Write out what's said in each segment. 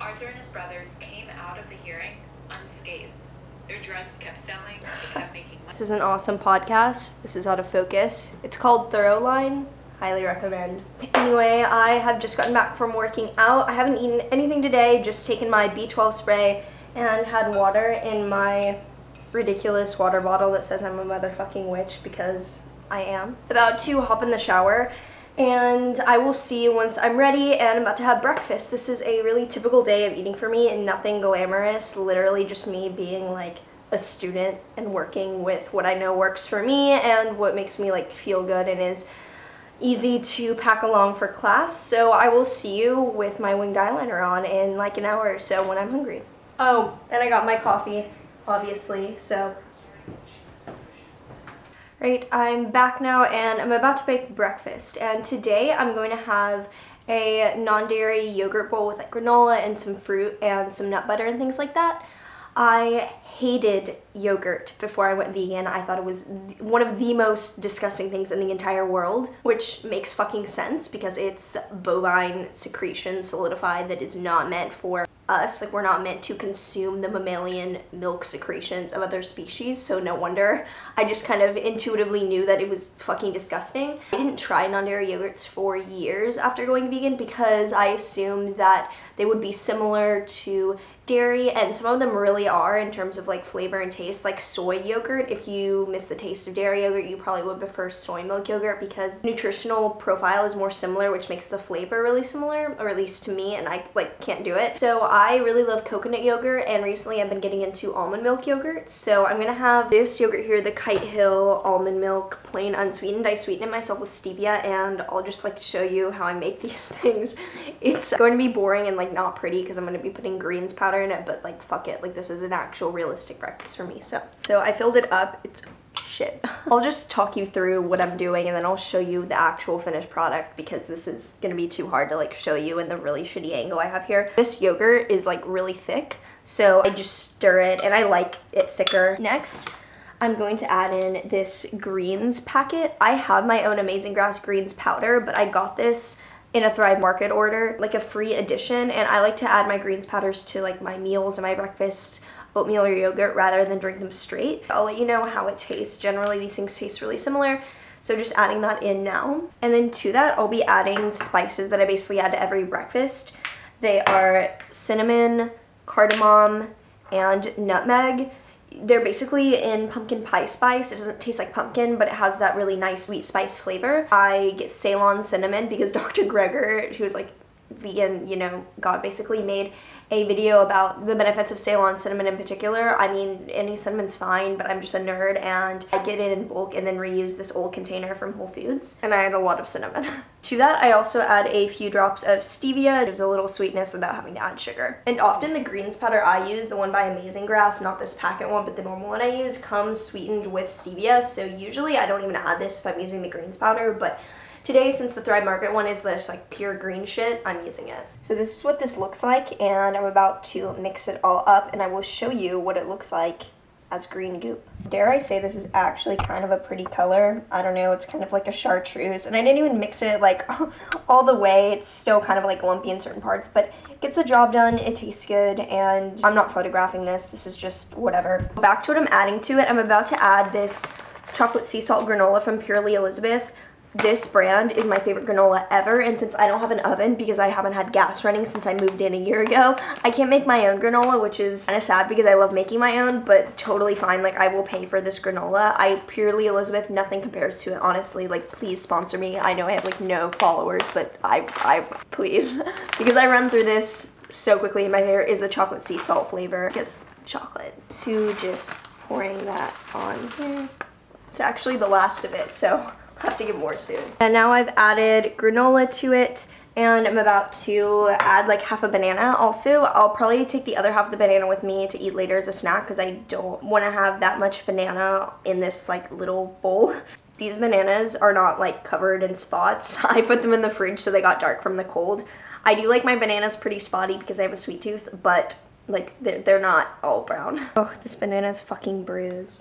Arthur and his brothers came out of the hearing unscathed. Their drugs kept selling, they kept making money. This is an awesome podcast. This is Out of Focus. It's called Thorough Line. Highly recommend. Anyway, I have just gotten back from working out. I haven't eaten anything today, just taken my B12 spray and had water in my ridiculous water bottle that says I'm a motherfucking witch, because I am. About to hop in the shower, and I will see you once I'm ready and I'm about to have breakfast. This is a really typical day of eating for me and nothing glamorous, literally just me being like a student and working with what I know works for me and what makes me like feel good and is easy to pack along for class. So I will see you with my winged eyeliner on in like an hour or so when I'm hungry. Oh, and I got my coffee, obviously, so. Right, I'm back now and I'm about to make breakfast, and today I'm going to have a non-dairy yogurt bowl with like granola and some fruit and some nut butter and things like that. I hated yogurt before I went vegan. I thought it was one of the most disgusting things in the entire world, which makes fucking sense because it's bovine secretion solidified that is not meant for us. Like, we're not meant to consume the mammalian milk secretions of other species, so no wonder. I just kind of intuitively knew that it was fucking disgusting. I didn't try non-dairy yogurts for years after going vegan because I assumed that they would be similar to dairy, and some of them really are in terms of like flavor and taste. Like soy yogurt, if you miss the taste of dairy yogurt, you probably would prefer soy milk yogurt because the nutritional profile is more similar, which makes the flavor really similar, or at least to me, and I like can't do it. So I really love coconut yogurt, and recently I've been getting into almond milk yogurt. So I'm gonna have this yogurt here, the Kite Hill almond milk, plain unsweetened. I sweeten it myself with stevia, and I'll just like show you how I make these things. It's going to be boring and like not pretty because I'm going to be putting greens powder in it, but like fuck it, like this is an actual realistic breakfast for me. So I filled it up. It's shit. I'll just talk you through what I'm doing and then I'll show you the actual finished product because this is gonna be too hard to like show you in the really shitty angle I have here. This yogurt is like really thick, so I just stir it and I like it thicker. Next, I'm going to add in this greens packet. I have my own Amazing Grass greens powder, but I got this in a Thrive Market order, like a free edition, and I like to add my greens powders to like my meals and my breakfast, oatmeal or yogurt, rather than drink them straight. I'll let you know how it tastes. Generally, these things taste really similar, so just adding that in now. And then to that, I'll be adding spices that I basically add to every breakfast. They are cinnamon, cardamom, and nutmeg. They're basically in pumpkin pie spice. It doesn't taste like pumpkin, but it has that really nice sweet spice flavor. I get Ceylon cinnamon because Dr. Greger, who is like vegan, you know, God, basically made a video about the benefits of Ceylon cinnamon in particular. I mean, any cinnamon's fine, but I'm just a nerd and I get it in bulk and then reuse this old container from Whole Foods. And I add a lot of cinnamon. To that, I also add a few drops of stevia. It gives a little sweetness without having to add sugar. And often the greens powder I use, the one by Amazing Grass, not this packet one, but the normal one I use, comes sweetened with stevia. So usually I don't even add this if I'm using the greens powder, but today, since the Thrive Market one is this like pure green shit, I'm using it. So this is what this looks like, and I'm about to mix it all up, and I will show you what it looks like as green goop. Dare I say this is actually kind of a pretty color. I don't know, it's kind of like a chartreuse, and I didn't even mix it like all the way. It's still kind of like lumpy in certain parts, but it gets the job done, it tastes good, and I'm not photographing this. This is just whatever. Back to what I'm adding to it. I'm about to add this chocolate sea salt granola from Purely Elizabeth. This brand is my favorite granola ever, and since I don't have an oven because I haven't had gas running since I moved in a year ago, I can't make my own granola, which is kind of sad because I love making my own, but totally fine. Like, I will pay for this granola. Purely Elizabeth, nothing compares to it, honestly. Like, please sponsor me. I know I have like no followers, but I please, because I run through this so quickly. My favorite is the chocolate sea salt flavor because chocolate. To just pouring that on here. It's actually the last of it, so have to get more soon. And now I've added granola to it, and I'm about to add like half a banana. Also, I'll probably take the other half of the banana with me to eat later as a snack because I don't want to have that much banana in this like little bowl. These bananas are not like covered in spots. I put them in the fridge so they got dark from the cold. I do like my bananas pretty spotty because I have a sweet tooth, but like they're not all brown. Oh, this banana is fucking bruised.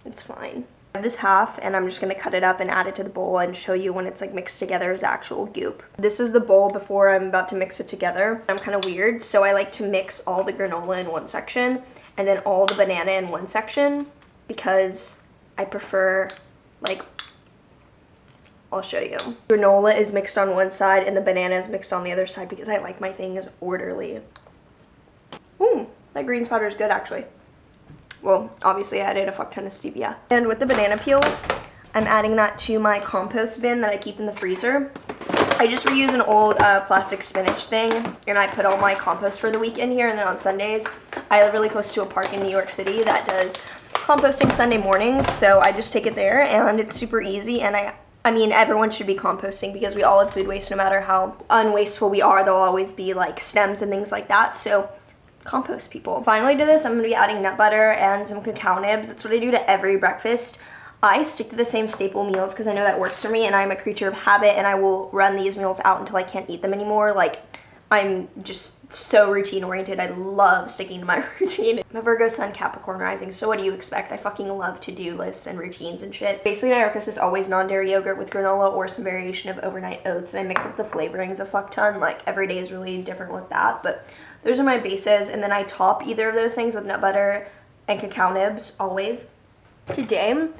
It's fine. I have this half and I'm just gonna cut it up and add it to the bowl and show you when it's like mixed together as actual goop. This is the bowl before I'm about to mix it together. I'm kind of weird, so I like to mix all the granola in one section and then all the banana in one section because I prefer, like, I'll show you. Granola is mixed on one side and the banana is mixed on the other side because I like my things orderly. Ooh, that greens powder is good actually. Well, obviously I added a fuck ton of stevia. And with the banana peel, I'm adding that to my compost bin that I keep in the freezer. I just reuse an old plastic spinach thing, and I put all my compost for the week in here, and then on Sundays, I live really close to a park in New York City that does composting Sunday mornings, so I just take it there, and it's super easy, and I mean, everyone should be composting because we all have food waste. No matter how unwasteful we are, there'll always be like stems and things like that, so compost, people. Finally to this, I'm going to be adding nut butter and some cacao nibs. That's what I do to every breakfast. I stick to the same staple meals because I know that works for me, and I'm a creature of habit, and I will run these meals out until I can't eat them anymore. Like, I'm just so routine oriented. I love sticking to my routine. I'm a Virgo Sun Capricorn rising, so what do you expect? I fucking love to-do lists and routines and shit. Basically, my breakfast is always non-dairy yogurt with granola or some variation of overnight oats, and I mix up the flavorings a fuck ton. Like, every day is really different with that, but those are my bases, and then I top either of those things with nut butter and cacao nibs, always. Today, I'm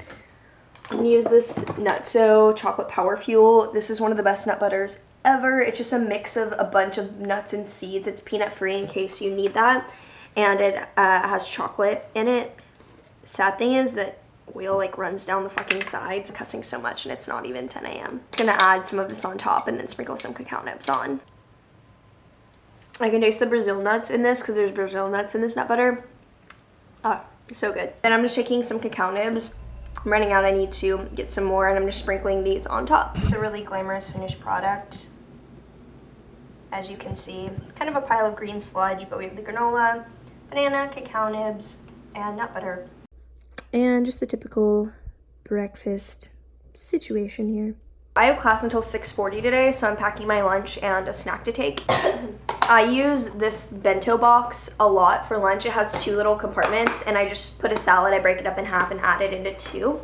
gonna use this Nutso Chocolate Power Fuel. This is one of the best nut butters ever. It's just a mix of a bunch of nuts and seeds. It's peanut free in case you need that, and it has chocolate in it. Sad thing is that oil like runs down the fucking sides. I'm cussing so much and it's not even 10 a.m. I'm gonna add some of this on top and then sprinkle some cacao nibs on. I can taste the Brazil nuts in this because there's Brazil nuts in this nut butter. Ah, so good. Then I'm just taking some cacao nibs. I'm running out, I need to get some more, and I'm just sprinkling these on top. It's a really glamorous finished product. As you can see, kind of a pile of green sludge, but we have the granola, banana, cacao nibs, and nut butter. And just the typical breakfast situation here. I have class until 6:40 today, so I'm packing my lunch and a snack to take. I use this bento box a lot for lunch. It has 2 little compartments, and I just put a salad, I break it up in half and add it into 2.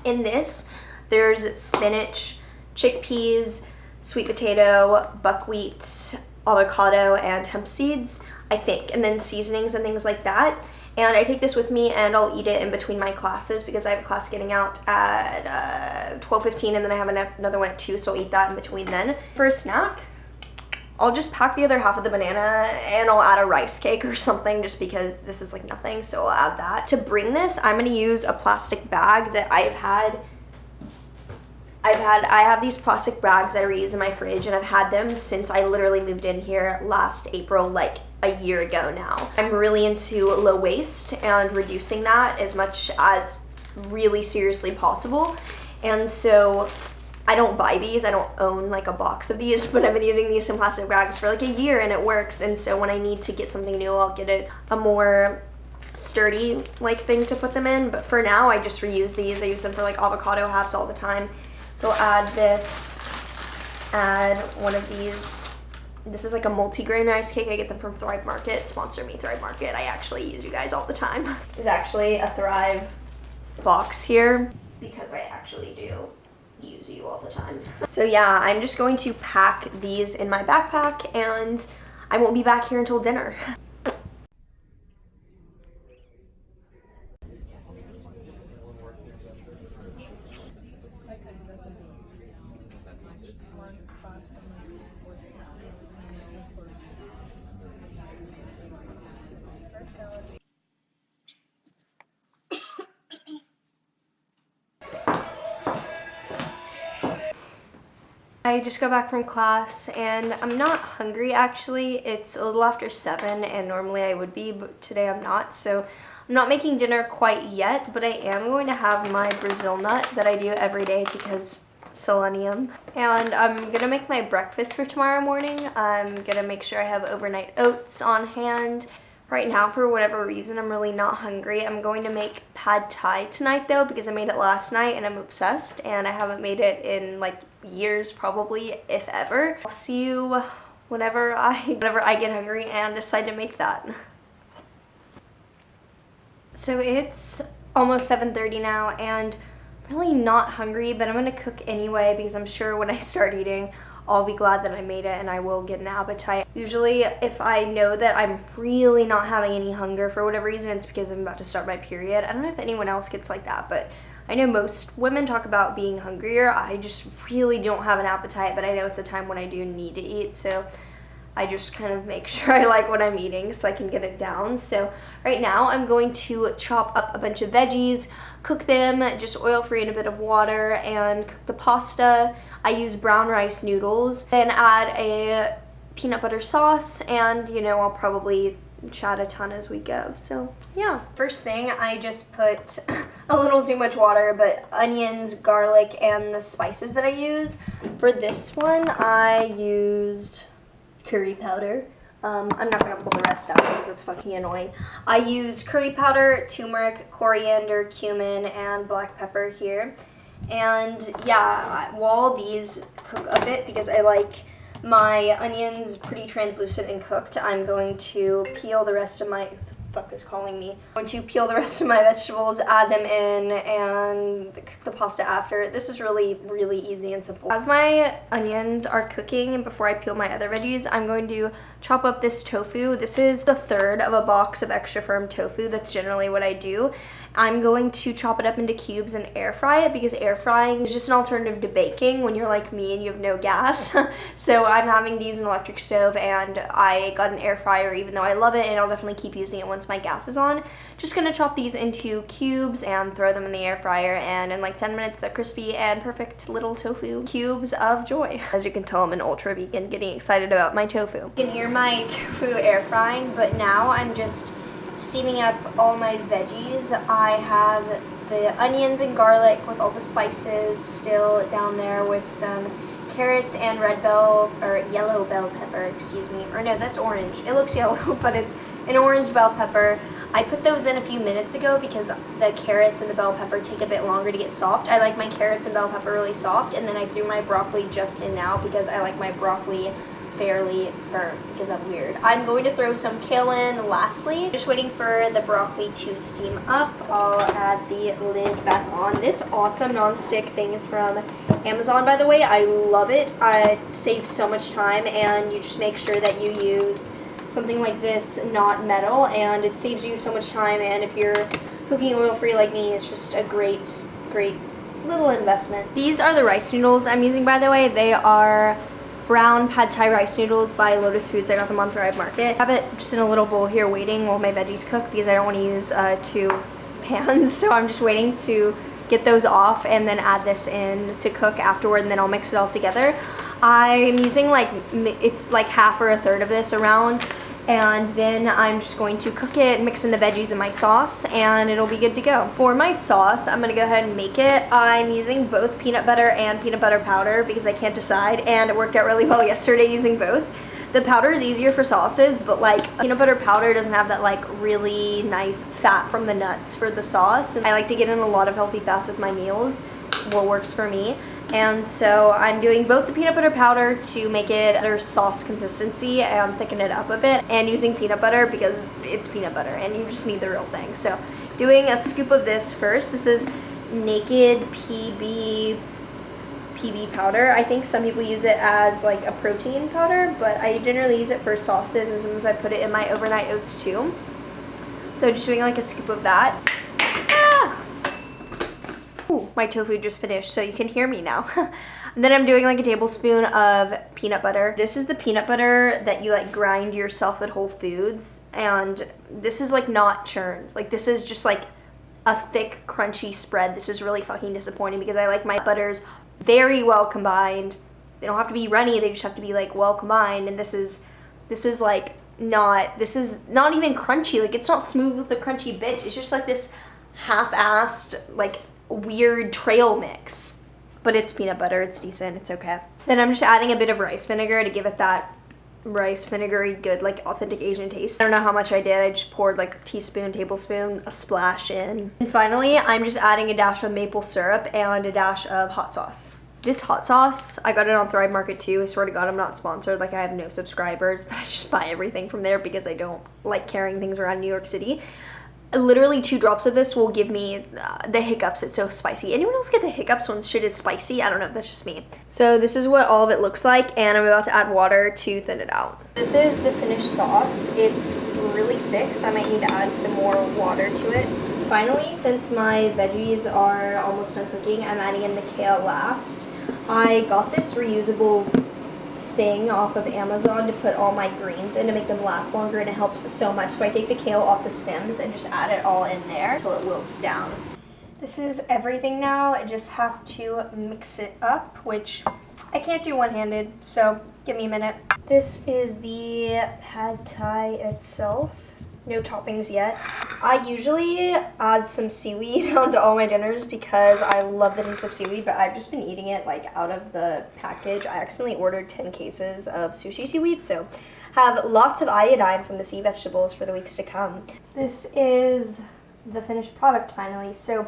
In this, there's spinach, chickpeas, sweet potato, buckwheat, avocado, and hemp seeds, I think, and then seasonings and things like that. And I take this with me and I'll eat it in between my classes because I have a class getting out at 12:15 and then I have another one at 2, so I'll eat that in between then. For a snack, I'll just pack the other half of the banana and I'll add a rice cake or something just because this is like nothing, so I'll add that. To bring this, I'm gonna use a plastic bag that I have these plastic bags I reuse in my fridge, and I've had them since I literally moved in here last April, like a year ago now. I'm really into low waste and reducing that as much as really seriously possible, and so I don't buy these, I don't own like a box of these, but I've been using these in plastic bags for like a year and it works, and so when I need to get something new, I'll get a more sturdy like thing to put them in, but for now I just reuse these. I use them for like avocado halves all the time. So I'll add this, add one of these. This is like a multi-grain rice cake. I get them from Thrive Market. Sponsor me, Thrive Market. I actually use you guys all the time. There's actually a Thrive box here because I actually do use you all the time. So yeah, I'm just going to pack these in my backpack and I won't be back here until dinner. I just got back from class and I'm not hungry actually. It's a little after 7 and normally I would be, but today I'm not. So I'm not making dinner quite yet, but I am going to have my Brazil nut that I do every day because selenium. And I'm gonna make my breakfast for tomorrow morning. I'm gonna make sure I have overnight oats on hand. Right now, for whatever reason, I'm really not hungry. I'm going to make pad thai tonight though because I made it last night and I'm obsessed, and I haven't made it in like years probably, if ever. I'll see you whenever I get hungry and decide to make that. So it's almost 7:30 now, and really not hungry, but I'm gonna cook anyway because I'm sure when I start eating, I'll be glad that I made it and I will get an appetite. Usually if I know that I'm really not having any hunger for whatever reason, it's because I'm about to start my period. I don't know if anyone else gets like that, but I know most women talk about being hungrier. I just really don't have an appetite, but I know it's a time when I do need to eat, so I just kind of make sure I like what I'm eating so I can get it down. So right now I'm going to chop up a bunch of veggies, cook them just oil-free in a bit of water, and cook the pasta. I use brown rice noodles, then add a peanut butter sauce, and you know, I'll probably chat a ton as we go. So yeah, first thing, I just put a little too much water, but onions, garlic, and the spices that I use. For this one, I used curry powder. I'm not gonna pull the rest out because it's fucking annoying. I use curry powder, turmeric, coriander, cumin, and black pepper here. And yeah, while these cook a bit, because I like my onions pretty translucent and cooked, I'm going to peel the rest of my, fuck is calling me. I'm going to peel the rest of my vegetables, add them in, and cook the pasta after. This is really, really easy and simple. As my onions are cooking and before I peel my other veggies, I'm going to chop up this tofu. This is the third of a box of extra firm tofu. That's generally what I do. I'm going to chop it up into cubes and air fry it because air frying is just an alternative to baking when you're like me and you have no gas. So I'm having to use an electric stove, and I got an air fryer even though I love it, and I'll definitely keep using it once my gas is on. Just gonna chop these into cubes and throw them in the air fryer, and in like 10 minutes they're crispy and perfect little tofu cubes of joy. As you can tell, I'm an ultra vegan getting excited about my tofu. You can hear my tofu air frying, but now I'm just steaming up all my veggies. I have the onions and garlic with all the spices still down there, with some carrots and yellow bell pepper, excuse me. Or no, that's orange. It looks yellow, but it's an orange bell pepper. I put those in a few minutes ago because the carrots and the bell pepper take a bit longer to get soft. I like my carrots and bell pepper really soft, and then I threw my broccoli just in now because I like my broccoli fairly firm because I'm weird. I'm going to throw some kale in lastly. Just waiting for the broccoli to steam up. I'll add the lid back on. This awesome non-stick thing is from Amazon, by the way. I love it. It saves so much time, and you just make sure that you use something like this, not metal, and it saves you so much time. And if you're cooking oil-free like me, it's just a great little investment. These are the rice noodles I'm using, by the way. They are brown pad thai rice noodles by Lotus Foods. I got them on Thrive Market. I have it just in a little bowl here waiting while my veggies cook because I don't want to use 2 pans. So I'm just waiting to get those off and then add this in to cook afterward, and then I'll mix it all together. I'm using it's like half or a third of this around, and then I'm just going to cook it, mix in the veggies and my sauce, and it'll be good to go. For my sauce, I'm gonna go ahead and make it. I'm using both peanut butter and peanut butter powder because I can't decide, and it worked out really well yesterday using both. The powder is easier for sauces, but like peanut butter powder doesn't have that like really nice fat from the nuts for the sauce, and I like to get in a lot of healthy fats with my meals, what works for me. And so I'm doing both the peanut butter powder to make it better sauce consistency and thicken it up a bit, and using peanut butter because it's peanut butter and you just need the real thing. So doing a scoop of this first. This is Naked PB powder. I think some people use it as like a protein powder, but I generally use it for sauces, and sometimes I put it in my overnight oats too. So just doing like a scoop of that. Ooh, my tofu just finished, so you can hear me now. And then I'm doing like a tablespoon of peanut butter. This is the peanut butter that you like grind yourself at Whole Foods, and this is like not churned. Like this is just like a thick, crunchy spread. This is really fucking disappointing because I like my butters very well combined. They don't have to be runny, they just have to be like well combined, and this is not even crunchy. Like it's not smooth with the crunchy bits. It's just like this half-assed like weird trail mix, but it's peanut butter, it's decent, it's okay. Then I'm just adding a bit of rice vinegar to give it that rice vinegary good like authentic Asian taste. I don't know how much I did. I just poured like a teaspoon, tablespoon, a splash in. And finally I'm just adding a dash of maple syrup and a dash of hot sauce. This hot sauce, I got it on Thrive Market too. I swear to God, I'm not sponsored. Like I have no subscribers, but I just buy everything from there because I don't like carrying things around New York City. Literally 2 drops of this will give me the hiccups. It's so spicy. Anyone else get the hiccups when shit is spicy? I don't know, that's just me. So this is what all of it looks like, and I'm about to add water to thin it out. This is the finished sauce. It's really thick, so I might need to add some more water to it. Finally, since my veggies are almost done cooking, I'm adding in the kale last. I got this reusable thing off of Amazon to put all my greens in to make them last longer, and it helps so much. So I take the kale off the stems and just add it all in there until it wilts down. This is everything now. I just have to mix it up, which I can't do one-handed, so give me a minute. This is the pad thai itself. No toppings yet. I usually add some seaweed onto all my dinners because I love the taste of seaweed, but I've just been eating it like out of the package. I accidentally ordered 10 cases of sushi seaweed, so have lots of iodine from the sea vegetables for the weeks to come. This is the finished product finally. So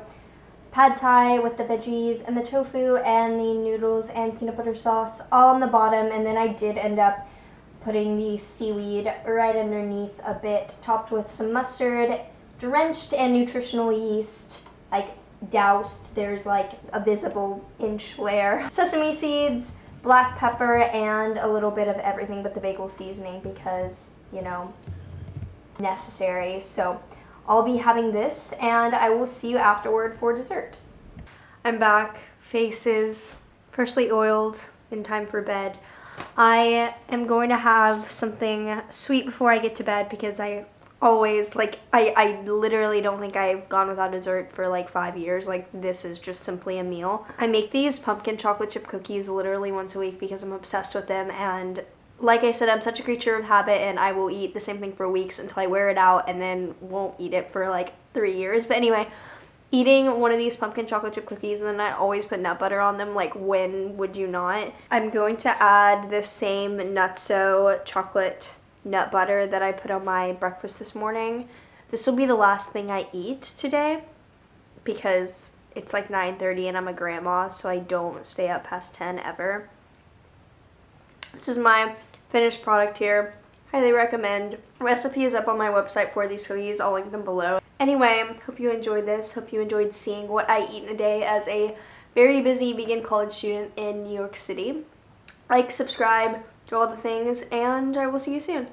pad thai with the veggies and the tofu and the noodles and peanut butter sauce all on the bottom, and then I did end up putting the seaweed right underneath a bit, topped with some mustard, drenched in nutritional yeast, like doused. There's like a visible inch layer. Sesame seeds, black pepper, and a little bit of everything but the bagel seasoning because, you know, necessary. So I'll be having this, and I will see you afterward for dessert. I'm back. Face is freshly oiled, in time for bed. I am going to have something sweet before I get to bed because I always, like, I literally don't think I've gone without dessert for like 5 years. Like, this is just simply a meal. I make these pumpkin chocolate chip cookies literally once a week because I'm obsessed with them, and like I said, I'm such a creature of habit, and I will eat the same thing for weeks until I wear it out and then won't eat it for like 3 years. But anyway, eating one of these pumpkin chocolate chip cookies, and then I always put nut butter on them. Like, when would you not? I'm going to add the same Nutso chocolate nut butter that I put on my breakfast this morning. This will be the last thing I eat today because it's like 9:30 and I'm a grandma, so I don't stay up past 10 ever. This is my finished product here. Highly recommend. Recipe is up on my website for these cookies. I'll link them below. Anyway, hope you enjoyed this. Hope you enjoyed seeing what I eat in a day as a very busy vegan college student in New York City. Like, subscribe, do all the things, and I will see you soon.